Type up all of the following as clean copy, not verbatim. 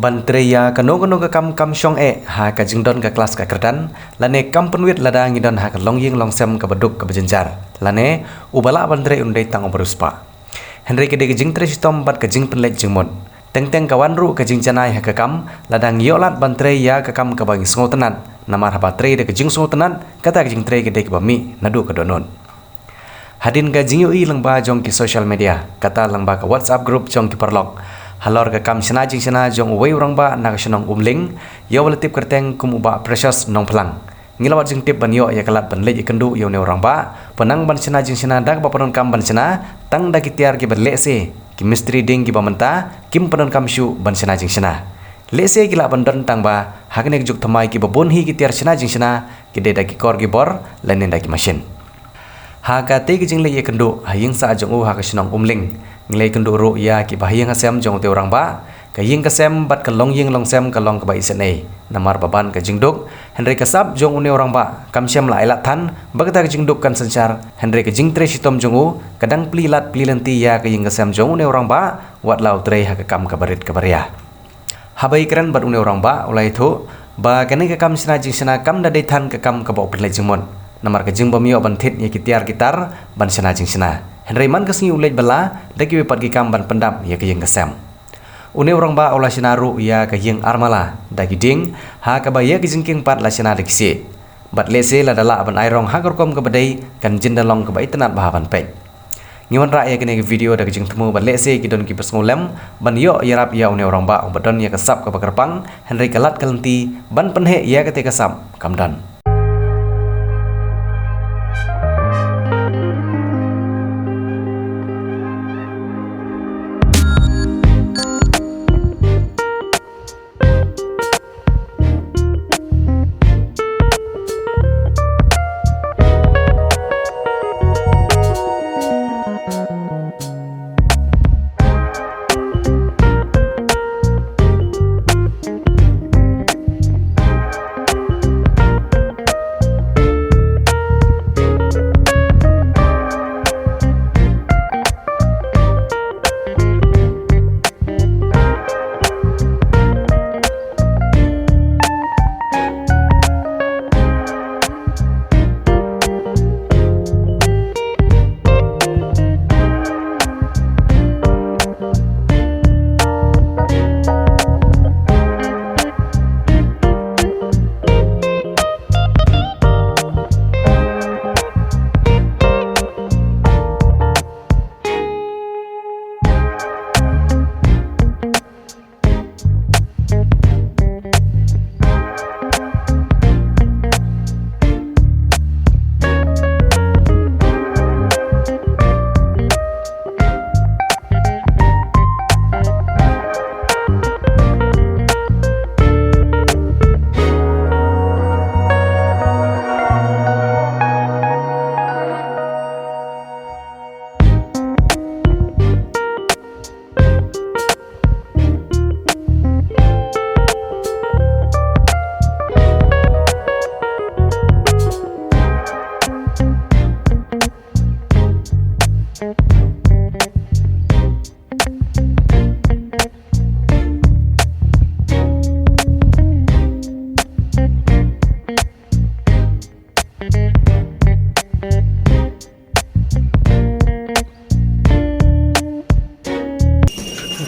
Bantreya kano ka kam syong ha ka jingdon ka kelas ka kerdan lane kam penwit lada ngidon ha ka longying longsem ka beduk ka bejenjar lane ubala bantre undai tang obruspa Henry ke de jing tre sitom bat ka jing penlek jingmon teng kawan ru ka jing janai ha ka kam lada ngiolat bantreya ka kam ka bang sngotenan namar ha batre de ka jing sngotenan kata ka jing tre ke de ka bami nadu ka donon hadin ka jing ui lengba jong ki social media kata lengba ka WhatsApp group jong ki perlok halor ka kam sina jing sina jong wei urang ba na senong umling yo wala tip kerteng kum uba precious nong pelang ngilawat jing tip ban yo ya kalat ban lej ikendu yo ne urang ba penang ban sina jing sina dak ba panon kam ban sina tang dak tiar ki berle se ki mistri ding ki bamenta kim panon kam shu ban sina jing sina lese ki la ban don tang ba hakne juk thamai ki babon hi ki tiar sina jing sina ki de dak ki kor ki bor lanen dak ki machine ha ka te ki jing le ikendu haying sa jong u ha ka senong umling nglei kendu ru ya ki bahiyang asem jong te orang ba ka ying kasem bat ka longying longsem ka long ka ba isene namar baban ka jingduk Henry kasab jong une orang ba kam syam la elat than bagata ka jingduk kan sanchar Henry ka jingtre sitom jong u kadang plilat plinti ya ka ying kasem jong une orang ba wat lau tre ha ka kam ka barit ka baria habai kran bat une orang ba ulai thu ba kane ka kam sina jing sina kam da dei than ka kam ka ba ple jingmon namar ka jing bamio ban thit ye ki tiar gitar ban sina jing sina Henry man kasngi ulej bala daki wepat ki kam ban pendam ya ka yeng kasem une orang ba ola sinaru ya ka yeng armala daki ding ha ka ba ya ki jingking pat la sina daki se bat lese la dala ban airong ha korkom ka badai kan jindalong ka ba itanat ba ban pe ngiwan ra ya kene video daki jing temu bat lese ki don ki pesngolem ban yo yarap ya une orang ba badon ya kasap ka bakarpang Henry kalat kalenti ban penhe ya ka te kasam kamdan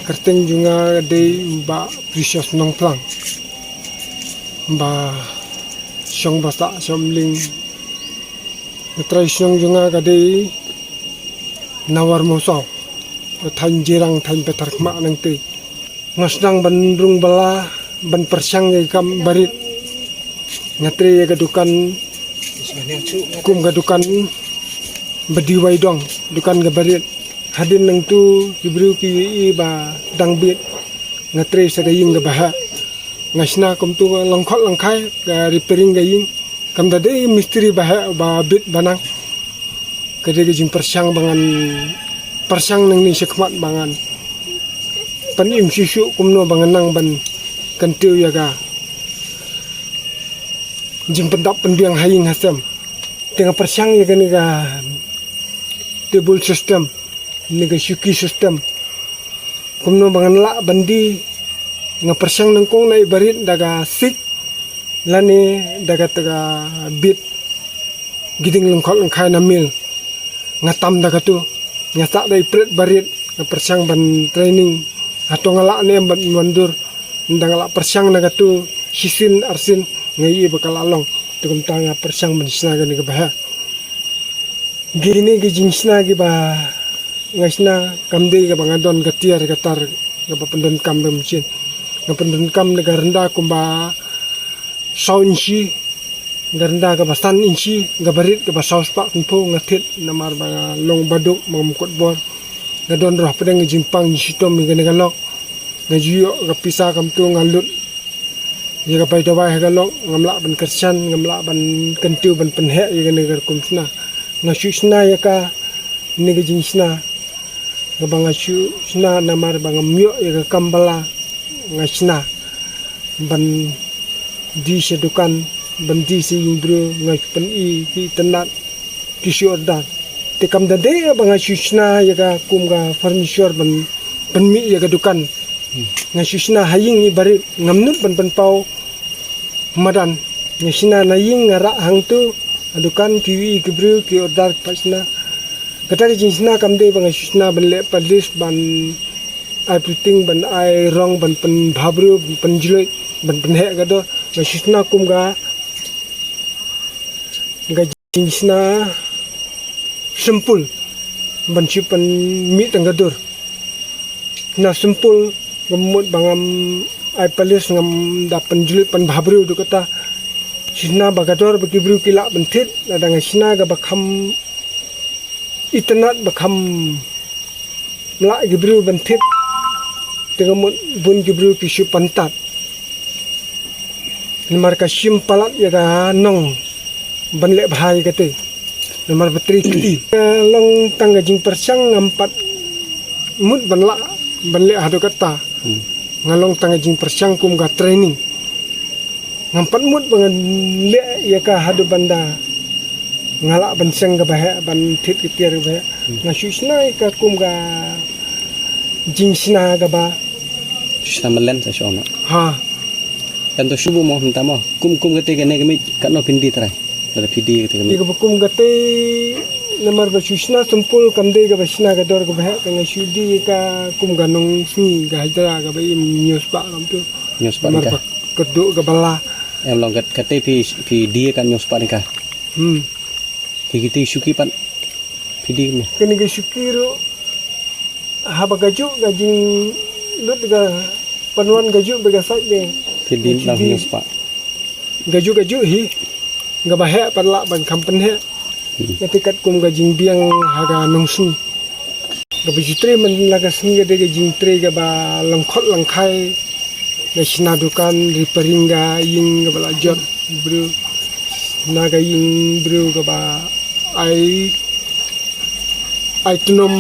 kerteng juga de ba precious nong plang ba syong basta syomling tradition juga kade nawar moso than jirang than petar kma nang te ngasdang bandrung bala ban persyang ye kam barit ngatre ye gadukan kum gadukan bediwai dong dukan gabarit hadin nang tu ibru ki ba dangbit ngatre sa gaying gabaha ngasna kum tu longkhot langkai ga repairing gaying kam dade mistri baha ba bit banang kade gajing persyang bangan persyang nang ni sekmat bangan panim sisu kumno bangan nang ban kantiu yaga jing pendap pendiang haying hasam tengah persyang yaga ni ga table system ni ga syuki system kumno bangan la bandi nga persyang nengkong na ibarit daga sik lani daga taga bit giding lengkot lengkai na mil nga tam daga tu nga tak da ipret barit nga persyang ban training atau ngalak ne ban mandur nda ngalak persyang daga tu sisin arsin nga i bakal along tugum ta nga persyang ban sina ga ni bah gini gi jingsna gi ba ngasna kamde ga bangadon gatiar gatar ga pendon kam bemcin ga pendon kam negara rendah kumba sau inci ga rendah ga basan inci ga barit ga basau spak kumpo ngatit namar ba long baduk mamukot bor ga don roh pedang ga jimpang sitom ga negalok ga juyo ga pisa kam tu ngalut ya ga pai dawai ga lok ngamla ban kersan ngamla ban kentiu ban penhe ya ga negar kumsna na susna ya ka nega jingsna ga bangachu sna namar bang myo ya ga kambala ngasna ban di sedukan ban di si indro ngai pen i ki tenat kishor dan te kam da de bangachu sna ya ga kum ga furniture ban mi ya ga dukan ngashu sna haying ni barit ngamnut ban pau madan ngasina na ying ngara hang tu adukan kiwi kibru ki order pasna kata jinsna kamde bang susna ban le palis ban ai puting ban ai rong ban pen bhabru ban jiloi ban penhe gado susna kum ga jinsna sempul ban chipan mi tanggadur na sempul gemut bangam ai palis ngam da pen jiloi pan bhabru du kata sina bagador bakibru kila bentit adang sina ga bakham itanat bakham mla gibru bentit tegamut bun gibru kisu pantat nomor ka sim palat ya ga nong banle bahai kate nomor betri kiti long tangga jing persang ngampat mut banle hadu kata ngalong tangga jing persang kum ga training ngampat mut bangan le ya ka hadu banda ngalak ban seng ga bah ban thit kitiar ga bah ngasusna ka kum ga jingsna ga ba Samalan sa siya na. ha Dan to subo mo hanta mo. Kum gate gane gami kano pindi try. Ada pidi gate gami. iga kum gate namar ba susna sempul kamde ga basna ga dor ga bah ka ngasudi ka kum ga nong sni ga hajra ga ba im news pa kam tu News pa namar ka. ba kedu ga bala Em long kate pi dia kan news pa ka. Kiti syuki pan pidi mo. kini ga syukiru haba gaju gajing lut ga panuan gaju bega sai be Pidi lang news pa. gaju hi ga bahe parla ban kampen he ketikat kum gajing biang haga nongsun ga bijitre man laga sni ga de gajing tre ga ba langkhot langkhai ga sina dukan repairing ga ying ga bala jot bro naga ying bro ga ba ai tunum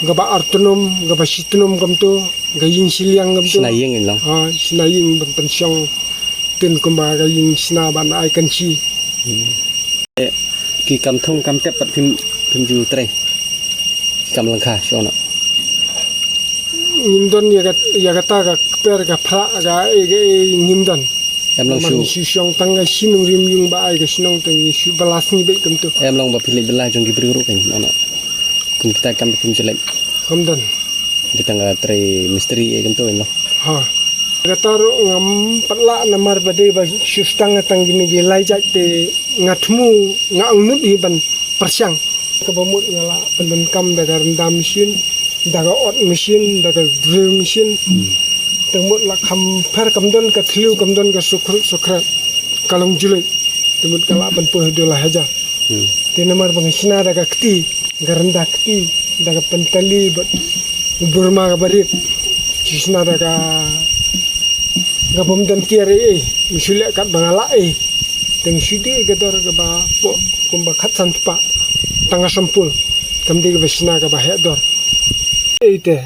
ga ba artunum ga ba situnum gam tu ga ying siliang gam tu Sinayeng in lang. sina ying ban pensyong tin kumba ga ying sina ban ai kanchi Ki kam thong kam tep pat pim ju try. Kam lang ka siya na. ngimdon ya ga ta ga per ga phra ga ngimdon Em long man shu. si syong tang ga sinung rim yung ba ai ga sinong tang su balas ni be kam tu Em long ba pilih belah jong gibri ru kan ana. Kum kita kam pim jelek. kamdan Kita nga try misteri e kan to no. ha ga tar ngam patla namar bade ba sustang tang gini gi lai jat te ngatmu ngang nut hi ban persyang ka bamut ngala pendon kam daga rendam mesin daga ot mesin daga drill mesin temut la kham fer kamdon ka thliu kamdon ka sukra kalong julai temut kala ban po dola haja te namar bang sina daga kti garanda kti daga pentali bat burma ga barit cisna daga gabom dan tiare misule kat bangala teng sudi ga dor ga ba po kumba khatsan pa tanga sampul kamde ga basna ga ba he dor te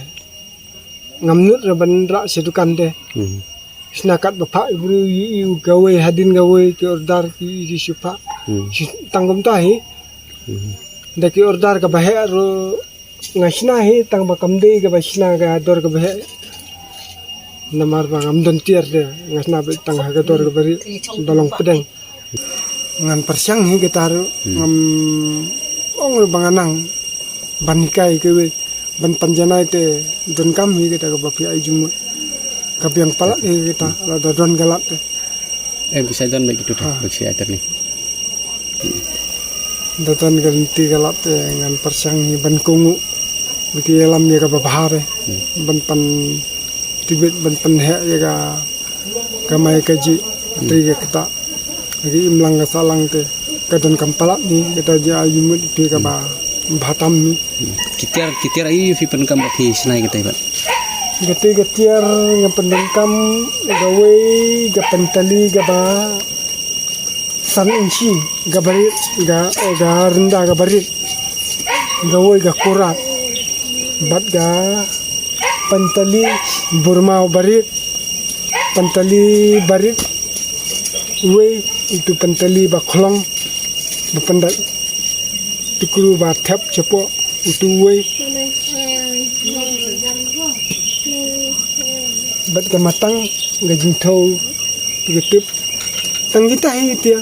ngamnut raban ra sedukan de snakat ba pha ibru yu gawe hadin gawe ki ordar ki supa tanggom ta hi da ki ordar ga ba he ro ngasna he tang bakam de ga basna ga dor ga be namar bangam don tiar de ngasna be tang ha ga dor ga bari dolong pedang ngan persiang he getar ngam ong banganang banikai ke we ban panjana te don kam he kita ga bapi ai jumu kapiang palak he kita ada don galak te Bisa don begitu dah beksi air ni. Datan ganti galak te ngan persiang he ban kungu bagi alam dia ga babahare ban pan tibet ban pan he ya ga kamai kaji tri ga kita lagi imlang ga salang te kadon kampalak ni kita ja ayumut pi ka ba batam ni Kitiar ayu fi pen kam fi senai kita ibat. getiar ngapen kam gawe ga pentali ga ba san inci ga bari ga renda ga bari gawe ga kurat bat ga pentali burma bari pentali bari we itu pentali ba kholong bapandak tukuru ba thap cepo itu we bat ka matang ga jingthau tu tip tang kita hi tia